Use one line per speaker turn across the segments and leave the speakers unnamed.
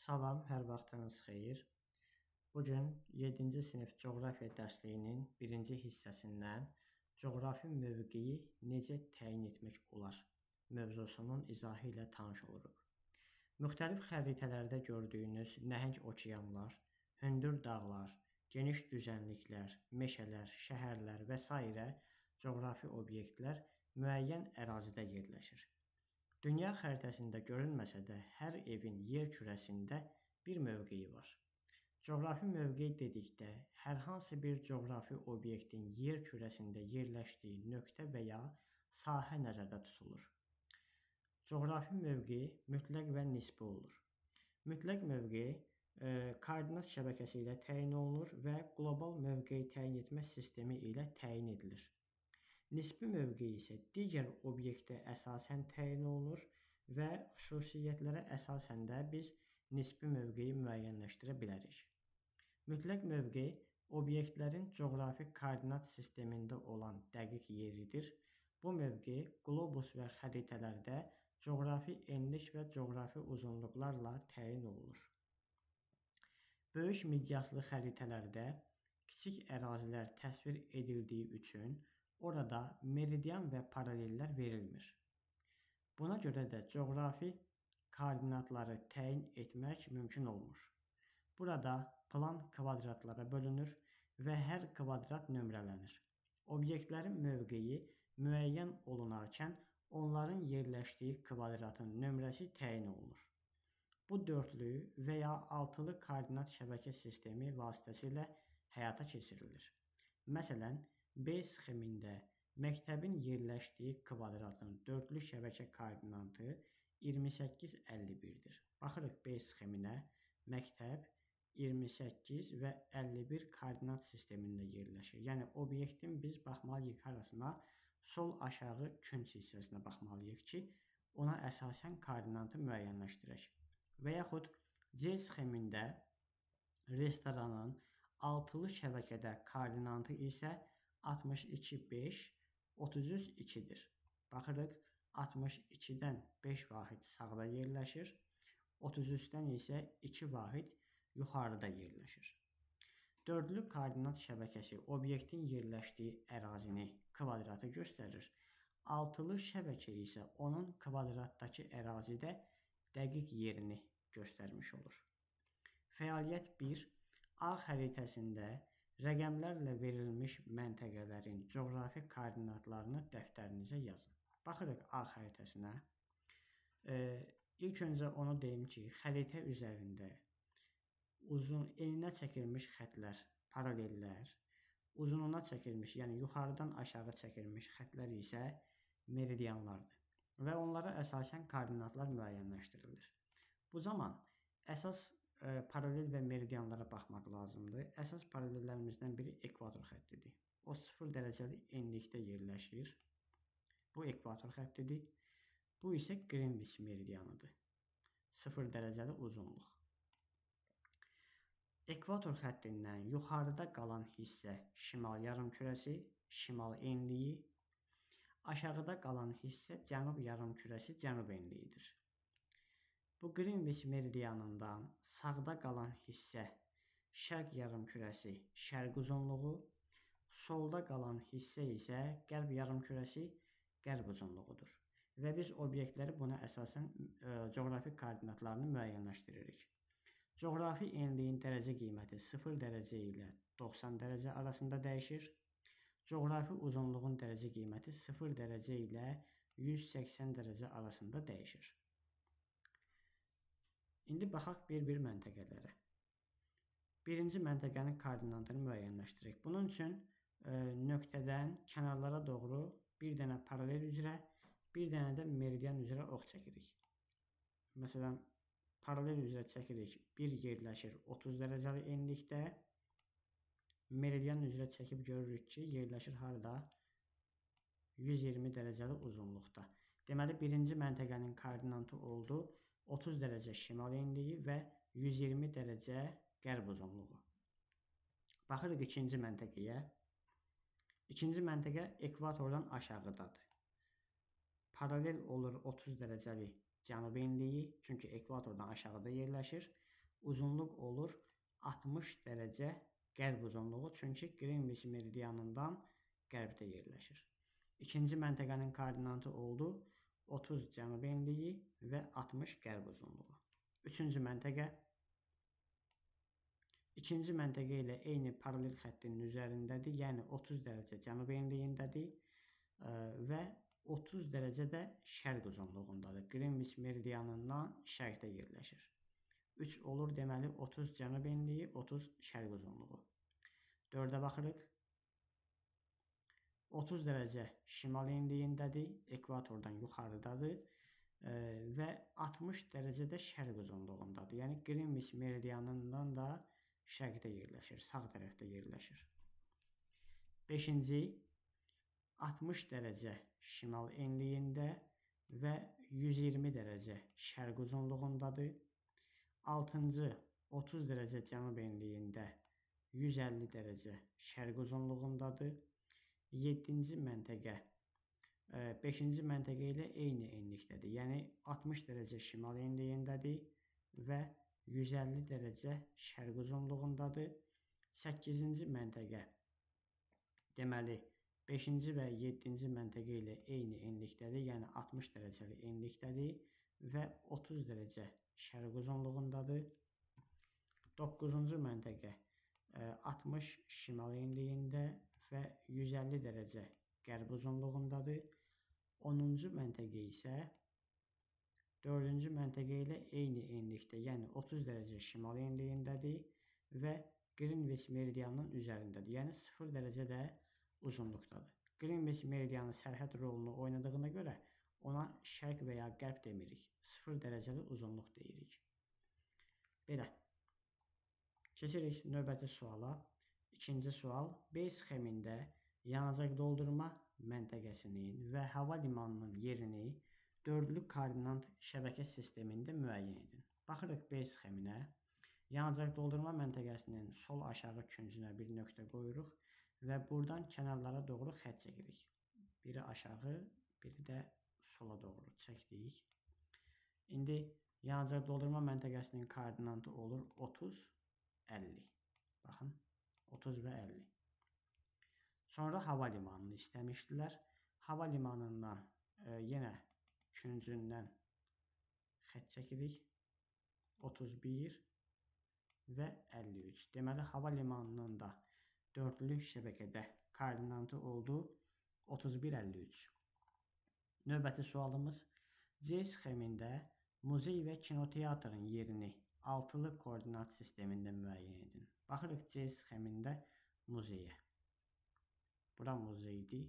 Salam, hər vaxtınız xeyir. Bugün 7-ci sinif coğrafiya dərsliyinin 1-ci hissəsindən coğrafi mövqeyi necə təyin etmək olar mövzusunun izahı ilə tanış oluruq. Müxtəlif xəritələrdə gördüyünüz nəhəng okeanlar, hündür dağlar, geniş düzənliklər, meşələr, şəhərlər və s. coğrafi obyektlər müəyyən ərazidə yerləşir. Dünya xəritəsində görünməsə də hər evin yer kürəsində bir mövqeyi var. Coğrafi mövqe dedikdə hər hansı bir coğrafi obyektin yer kürəsində yerləşdiyi nöqtə və ya sahə nəzərdə tutulur. Coğrafi mövqe mütləq və nisbi olur. Mütləq mövqe koordinat şəbəkəsi ilə təyin olunur və qlobal mövqeyi təyin etmə sistemi ilə təyin edilir. Nisbi mövqe isə digər obyektə əsasən təyin olunur və xüsusiyyətlərə əsasən də biz nisbi mövqeyi müəyyənləşdirə bilərik. Mütləq mövqe obyektlərin coğrafi koordinat sistemində olan dəqiq yeridir. Bu mövqe qlobus və xəritələrdə coğrafi enlik və coğrafi uzunluqlarla təyin olunur. Böyük miqyaslı xəritələrdə kiçik ərazilər təsvir edildiyi üçün orada meridian və paralellər verilmir. Buna görə də coğrafi koordinatları təyin etmək mümkün olmur. Burada plan kvadratlara bölünür və hər kvadrat nömrələnir. Obyektlərin mövqeyi müəyyən olunarkən onların yerləşdiyi kvadratın nömrəsi təyin olunur. Bu dördlü və ya altılı koordinat şəbəkə sistemi vasitəsilə həyata keçirilir. Məsələn, B sxemində məktəbin yerləşdiyi kvadratın dördlü şəbəkə koordinatı 28-51-dir. Baxırıq B sxeminə, məktəb 28 və 51 koordinat sistemində yerləşir. Yəni obyektin biz baxmalıyıq arasına, sol aşağı künc hissəsinə baxmalıyıq ki, ona əsasən koordinatı müəyyənləşdirək. Və yaxud C sxemində restoranın altılı şəbəkədə koordinatı isə 62-5, 33-2-dir. Baxırıq, 62-dən 5 vahid sağda yerləşir, 33-dən isə 2 vahid yuxarıda yerləşir. Dördlü koordinat şəbəkəsi obyektin yerləşdiyi ərazini, kvadratı göstərir. Altılı şəbəkə isə onun kvadratdakı ərazidə dəqiq yerini göstərmiş olur. Fəaliyyət 1. A xəritəsində rəqəmlərlə verilmiş məntəqələrin coğrafi koordinatlarını dəftərinizə yazın. Baxırıq A xəritəsinə. İlk öncə onu deyim ki, xəritə üzərində eninə çəkilmiş xətlər, paralellər, uzunluğuna çəkilmiş, yəni yuxarıdan aşağı çəkilmiş xətlər isə meridianlardır və onlara əsasən koordinatlar müəyyənləşdirilir. Bu zaman əsas paralel və meridianlara baxmaq lazımdır. Əsas paralellərimizdən biri ekvator xəttidir. O 0 dərəcəli enlikdə yerləşir. Bu ekvator xəttidir. Bu isə Greenwich meridianıdır. 0 dərəcəli uzunluq. Ekvator xəttindən yuxarıda qalan hissə şimal yarımkürəsi, şimal enliyi, aşağıda qalan hissə cənub yarımkürəsi, cənub enliyidir. Bu Greenwich meridianından sağda qalan hissə şərq yarımkürəsi, şərq uzunluğu, solda qalan hissə isə qərb yarımkürəsi, qərb uzunluğudur. Və biz obyektləri buna əsasən coğrafi koordinatlarını müəyyənləşdiririk. Coğrafi enliyin dərəcə qiyməti 0 dərəcə ilə 90 dərəcə arasında dəyişir. Coğrafi uzunluğun dərəcə qiyməti 0 dərəcə ilə 180 dərəcə arasında dəyişir. İndi baxaq bir-bir məntəqələrə. Birinci məntəqənin koordinatını müəyyənləşdirək. Bunun üçün nöqtədən kənarlara doğru bir dənə paralel üzrə, bir dənə də meridian üzrə ox çəkirik. Məsələn, paralel üzrə çəkirik, bir yerləşir 30 dərəcəli enlikdə, meridian üzrə çəkib görürük ki, yerləşir harada? 120 dərəcəli uzunluqda. Deməli, birinci məntəqənin koordinatı oldu 30 dərəcə şimal enliyi və 120 dərəcə qərb uzunluğu. Baxırıq ikinci məntəqəyə. İkinci məntəqə ekvatordan aşağıdadır. Paralel olur 30 dərəcəli cənub enliyi, çünki ekvatordan aşağıda yerləşir. uzunluq olur 60 dərəcə qərb uzunluğu, çünki Greenwich meridianından qərbdə yerləşir. İkinci məntəqənin koordinatı oldu 30 cənub enliyi və 60 qərb uzunluğu. Üçüncü məntəqə ikinci məntəqə ilə eyni paralel xəttinin üzərindədir, yəni 30 dərəcə cənub enliyindədir və 30 dərəcə də şərq uzunluğundadır. Greenwich meridianından şərqdə yerləşir. 3 olur, deməli 30 cənub enliyi, 30 şərq uzunluğu. 4-ə baxırıq. 30 dərəcə şimal enliyindədir, ekvatordan yuxarıdadır və 60 dərəcə də şərq uzunluğundadır. Yəni Greenwich meridianından da şərqdə yerləşir, sağ tərəfdə yerləşir. 5-ci 60 dərəcə şimal enliyində və 120 dərəcə şərq uzunluğundadır. 6-cı 30 dərəcə cənub enliyində, 150 dərəcə şərq uzunluğundadır. 7-ci məntəqə 5-ci məntəqə ilə eyni enlikdədir. Yəni 60 dərəcə şimal enliyindədir və 150 dərəcə şərq uzunluğundadır. 8-ci məntəqə deməli 5-ci və 7-ci məntəqə ilə eyni enlikdədir. Yəni 60 dərəcəli enlikdədir və 30 dərəcə şərq uzunluğundadır. 9-cu məntəqə 60 şimal enliyində və 150 dərəcə qərb uzunluğundadır. 10-cu məntəqə isə 4-cü məntəqə ilə eyni enlikdə, yəni 30 dərəcə şimal enliyindədir və Greenwich meridianının üzərindədir. Yəni 0 dərəcə də uzunluqdadır. Greenwich meridianı sərhəd rolunu oynadığına görə ona şərq və ya qərb demirik. 0 dərəcəli uzunluq deyirik. Belə. Keçirik növbəti suala. İkinci sual. B sxemində yanacaq doldurma məntəqəsinin və hava limanının yerini dördlü koordinat şəbəkə sistemində müəyyən edin. Baxırıq B sxeminə. Yanacaq doldurma məntəqəsinin sol aşağı küncünə bir nöqtə qoyuruq və buradan kənarlara doğru xətt çəkirik. Biri aşağı, biri də sola doğru çəkdik. İndi yanacaq doldurma məntəqəsinin koordinatı olur 30, 50. Baxın, 30 və 50. Sonra hava limanını istəmişdilər. Hava limanından yenə küncündən xətt çəkirik. 31 və 53. Deməli, hava limanının da dördlü şəbəkədə koordinatı oldu 31-53. Növbəti sualımız C sxemində muzey və kinoteatrın yerini altılı koordinat sistemində müəyyən edin. Baxırıq C sxemində muzeyə. Bura muzeydir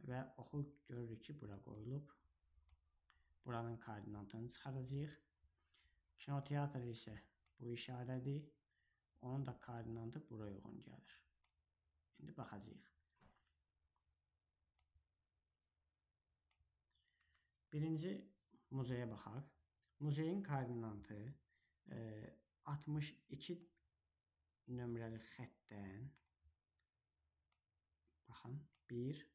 və oxu görürük ki, bura qoyulub. Buranın koordinatını çıxaracağıq. Kinoteatr isə bu işarədir. Onun da koordinatı bura uyğun gəlir. İndi baxacağıq. Birinci muzeyə baxaq. Muzeyin koordinatı 62 nömrəli xəttdən baxın 1,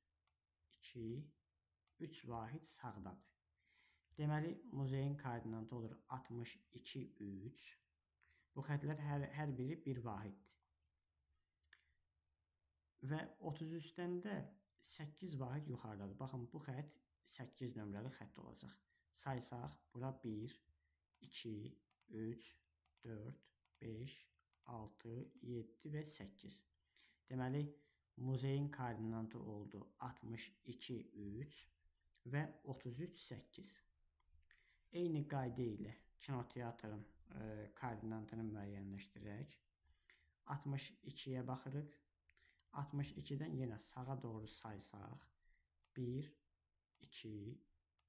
2, 3 vahid sağdadır. Deməli, muzeyin koordinatı olur 62, 3. Bu xətlər hər biri bir vahiddir. Və 33-dən də 8 vahid yuxarıdadır. Baxın, bu xətt 8 nömrəli xətt olacaq. Saysaq, bura 1, 2, 3, 4, 5, 6, 7 və 8. Deməli, muzeyin koordinatı oldu 62, 3 və 33, 8. Eyni qayda ilə kinoteatrın koordinatını müəyyənləşdirək. 62-yə baxırıq. 62-dən yenə sağa doğru saysaq. 1, 2,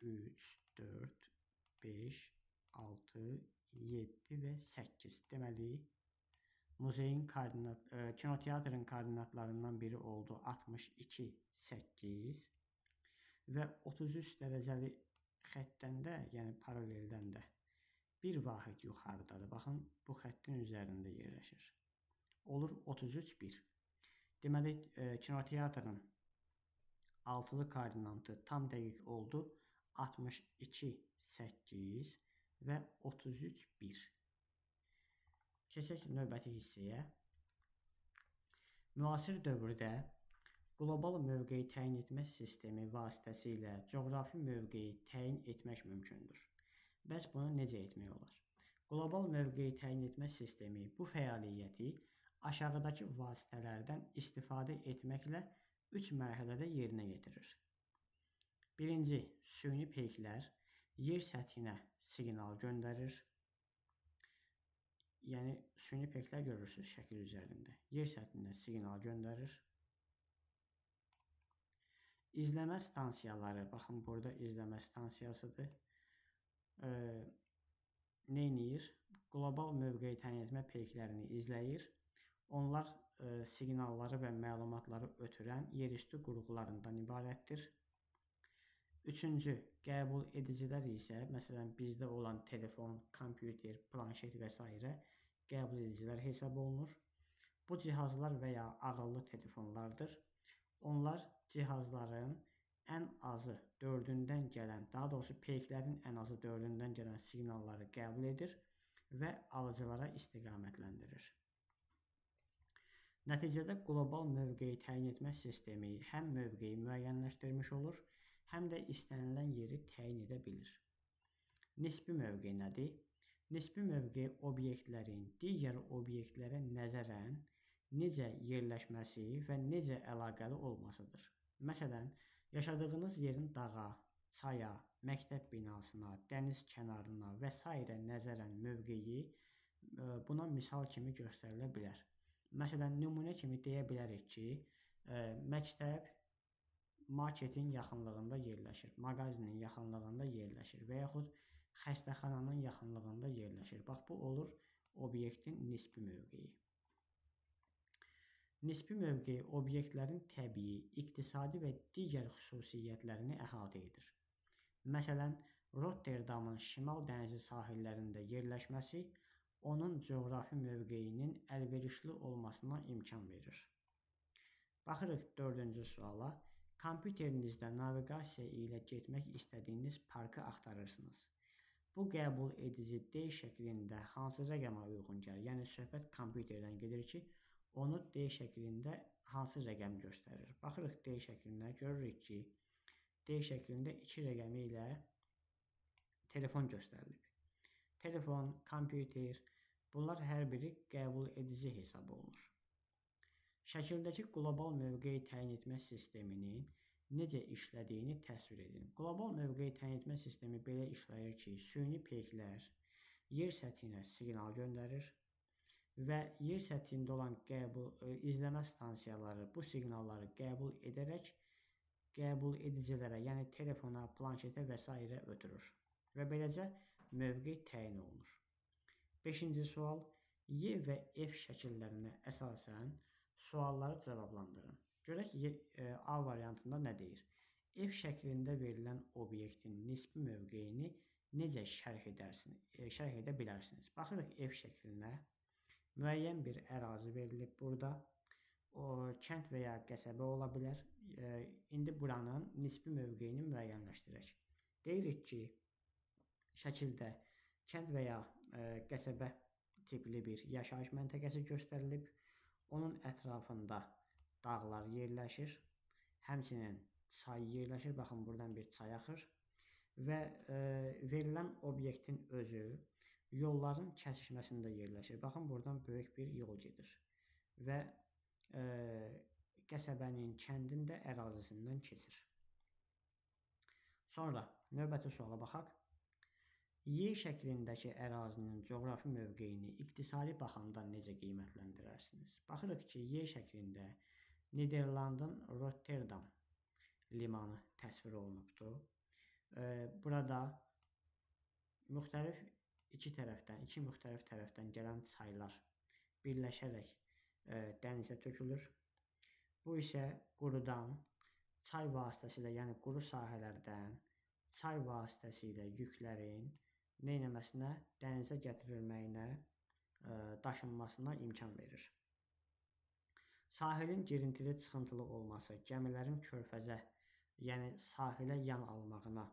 3, 4, 5, 6, 7 və 8. Deməli, muzeyin kinoteatrın koordinatlarından biri oldu 62, 8 və 33 dərəcəli xəttdən də, yəni paraleldən də bir vahid yuxarıdadır. Baxın, bu xəttin üzərində yerləşir. Olur 33, 1. Deməli, kinoteatrın altılı koordinatı tam dəqiq oldu 62, 8 və 33, 1. Keçək növbəti hissəyə. Müasir dövrdə qlobal mövqeyi təyin etmə sistemi vasitəsilə coğrafi mövqeyi təyin etmək mümkündür. Bəs bunu necə etmək olar? Qlobal mövqeyi təyin etmə sistemi bu fəaliyyəti aşağıdakı vasitələrdən istifadə etməklə 3 mərhələdə yerinə yetirir. Birinci, süni peyklər yer səthinə siqnal göndərir. Yəni, süni peyklər görürsünüz şəkil üzərində. Yer səthinə siqnal göndərir. İzləmə stansiyaları, baxın burada izləmə stansiyasıdır. Neyniyir? Qlobal mövqeyi təyin etmə peyklərini izləyir. Onlar siqnalları və məlumatları ötürən yerüstü qurğularından ibarətdir. Üçüncü, qəbul edicilər isə, məsələn, bizdə olan telefon, kompüter, planşet və s. qəbul edicilər hesab olunur. Bu cihazlar və ya ağıllı telefonlardır. Onlar cihazların ən azı 4-dən gələn, daha doğrusu peyklərin ən azı 4-dən gələn siqnalları qəbul edir və alıcılara istiqamətləndirir. Nəticədə qlobal mövqeyi təyin etmə sistemi həm mövqeyi müəyyənləşdirmiş olur, həm də istənilən yeri təyin edə bilir. Nisbi mövqe nədir? Nisbi mövqe obyektlərin digər obyektlərə nəzərən necə yerləşməsi və necə əlaqəli olmasıdır. Məsələn, yaşadığınız yerin dağa, çaya, məktəb binasına, dəniz kənarına və s. nəzərən mövqeyi buna misal kimi göstərilə bilər. Məsələn, nümunə kimi deyə bilərik ki, məktəb marketin yaxınlığında yerləşir, mağazinin yaxınlığında yerləşir və yaxud xəstəxananın yaxınlığında yerləşir. Bax, bu olur obyektin nisbi mövqeyi. Nisbi mövqe obyektlərin təbii, iqtisadi və digər xüsusiyyətlərini əhatə edir. Məsələn, Rotterdamın şimal dənizi sahillərində yerləşməsi onun coğrafi mövqeyinin əlverişli olmasına imkan verir. Baxırıq 4-cü suala. Kompüterinizdə naviqasiya ilə getmək istədiyiniz parkı axtarırsınız. Bu qəbul edici D şəklində hansı rəqəmə uyğun gəlir? Yəni, söhbət kompüterdən gedir ki, onu D şəklində hansı rəqəm göstərir? Baxırıq D şəklinə, görürük ki, D şəklində 2 rəqəmi ilə telefon göstərilib. Telefon, kompüter, bunlar hər biri qəbul edici hesab olunur. Şəkildəki qlobal mövqeyi təyin etmə sisteminin necə işlədiyini təsvir edin. Qlobal mövqeyi təyin etmə sistemi belə işləyir ki, süni peyklər yer səthinə siqnal göndərir və yer səthində olan izləmə stansiyaları bu siqnalları qəbul edərək qəbul edicilərə, yəni telefona, planşetə və s. ötürür və beləcə mövqe təyin olunur. 5-ci sual. Y və F şəkillərinə əsasən sualları cavablandırın. Görək A variantında nə deyir? F şəklində verilən obyektin nisbi mövqeyini necə şərh edə bilərsiniz? Baxırıq F şəklinə. Müəyyən bir ərazi verilib burada. O, kənd və ya qəsəbə ola bilər. İndi buranın nisbi mövqeyini müəyyənləşdirək. Deyirik ki, şəkildə kənd və ya qəsəbə tipli bir yaşayış məntəqəsi göstərilib. Onun ətrafında dağlar yerləşir, həmçinin çay yerləşir, baxın buradan bir çay axır və verilən obyektin özü yolların kəsişməsində yerləşir. Baxın buradan böyük bir yol gedir və qəsəbənin, kəndin də ərazisindən keçir. Sonra növbəti suala baxaq. Y şəklindəki ərazinin coğrafi mövqeyini iqtisadi baxımdan necə qiymətləndirərsiniz? Baxırıq ki, Y şəklində Niderlandın Rotterdam limanı təsvir olunubdur. Burada iki müxtəlif tərəfdən gələn çaylar birləşərək dənizə tökülür. Bu isə qurudan çay vasitəsilə, yəni quru sahələrdən çay vasitəsilə yüklərin neynəməsinə, dənizə gətirilməyinə, daşınmasına imkan verir. Sahilin girintili çıxıntılı olması gəmilərin körfəzə, yəni sahilə yan almağına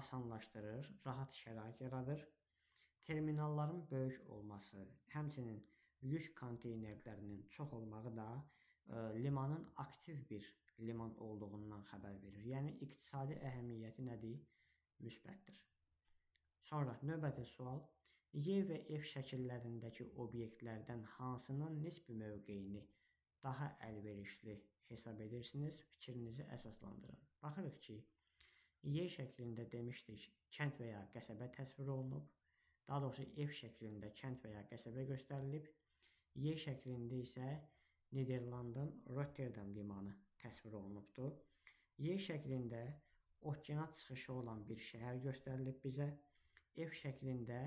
asanlaşdırır, rahat şərait yaradır. terminalların böyük olması, həmçinin yük konteynerlərinin çox olmağı da limanın aktiv bir liman olduğundan xəbər verir. Yəni iqtisadi əhəmiyyəti nədir? Müsbətdir. Sonra növbəti sual: yer və ev şəkillərindəki obyektlərdən hansının nisbi mövqeyini daha əlverişli hesab edirsiniz? Fikrinizi əsaslandırın. Baxırıq ki, yer şəklində demişdik, kənd və ya qəsəbə təsvir olunub. Daha doğrusu ev şəklində kənd və ya qəsəbə göstərilib. Yer şəklində isə Niderlandın Rotterdam limanı təsvir olunubdur. Yer şəklində okeana çıxışı olan bir şəhər göstərilib bizə. Ev şəklində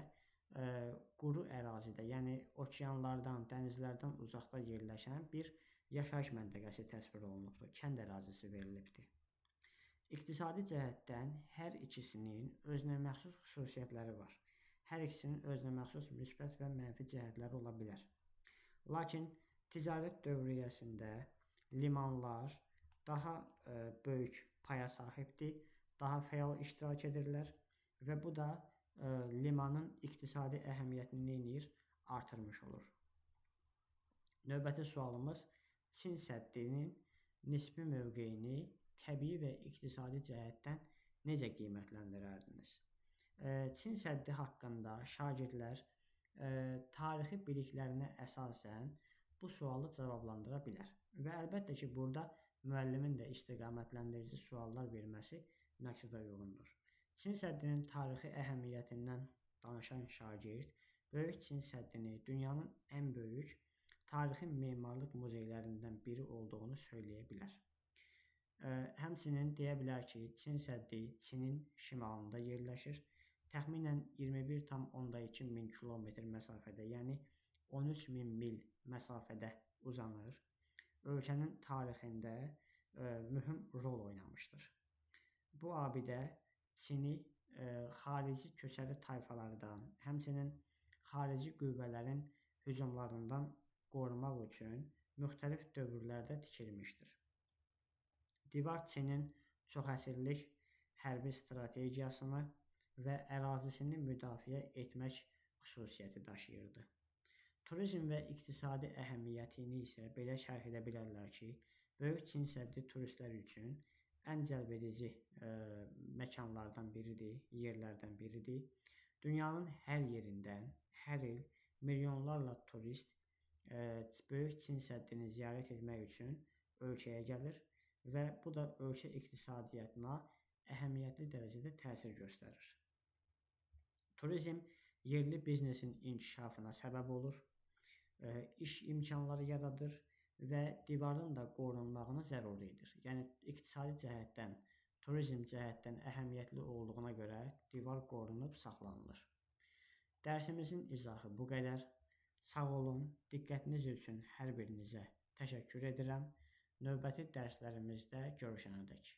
quru ərazidə, yəni okeanlardan, dənizlərdən uzaqda yerləşən bir yaşayış məntəqəsi təsvir olunubdur. Kənd ərazisi verilibdir. İqtisadi cəhətdən hər ikisinin özünəməxsus xüsusiyyətləri var. Hər ikisinin özünəməxsus müsbət və mənfi cəhətləri ola bilər. Lakin ticarət dövriyyəsində limanlar daha böyük paya sahibdir, daha fəal iştirak edirlər və bu da limanın iqtisadi əhəmiyyətini neyinir? Artırmış olur. Növbəti sualımız: Çin səddinin nisbi mövqeyini təbii və iqtisadi cəhətdən necə qiymətləndirərdiniz? Çin səddi haqqında şagirdlər tarixi biliklərinə əsasən bu sualı cavablandıra bilər. Və əlbəttə ki, burada müəllimin də istiqamətləndirici suallar verməsi məqsədə uyğundur. Çin səddinin tarixi əhəmiyyətindən danışan şagird Böyük Çin səddini dünyanın ən böyük tarixi memarlıq muzeylərindən biri olduğunu söyləyə bilər. Həmçinin deyə bilər ki, Çin səddi Çinin şimalında yerləşir. Təxminən 21,2 min kilometr məsafədə, yəni 13 min mil məsafədə uzanır. Ölkənin tarixində mühüm rol oynamışdır. Bu abidə Çini xarici köçəri tayfalardan, həmçinin xarici qüvvələrin hücumlarından qorumaq üçün müxtəlif dövrlərdə tikilmişdir. Divar Çinin çoxəsrlik hərbi strategiyasını və ərazisini müdafiə etmək xüsusiyyəti daşıyırdı. Turizm və iqtisadi əhəmiyyətini isə belə şərh edə bilərlər ki, Böyük Çin səddi turistlər üçün ən cəlbedici məkanlardan biridir, yerlərdən biridir. Dünyanın hər yerindən hər il milyonlarla turist Böyük Çin səddini ziyarət etmək üçün ölkəyə gəlir və bu da ölkə iqtisadiyyatına əhəmiyyətli dərəcədə təsir göstərir. Turizm yerli biznesin inkişafına səbəb olur, iş imkanları yaradır və divarın da qorunmağını zəruridir. Yəni iqtisadi cəhətdən, turizm cəhətdən əhəmiyyətli olduğuna görə divar qorunub saxlanılır. Dərsimizin izahı bu qədər. Sağ olun, diqqətiniz üçün hər birinizə təşəkkür edirəm. Növbəti dərslərimizdə görüşənədək.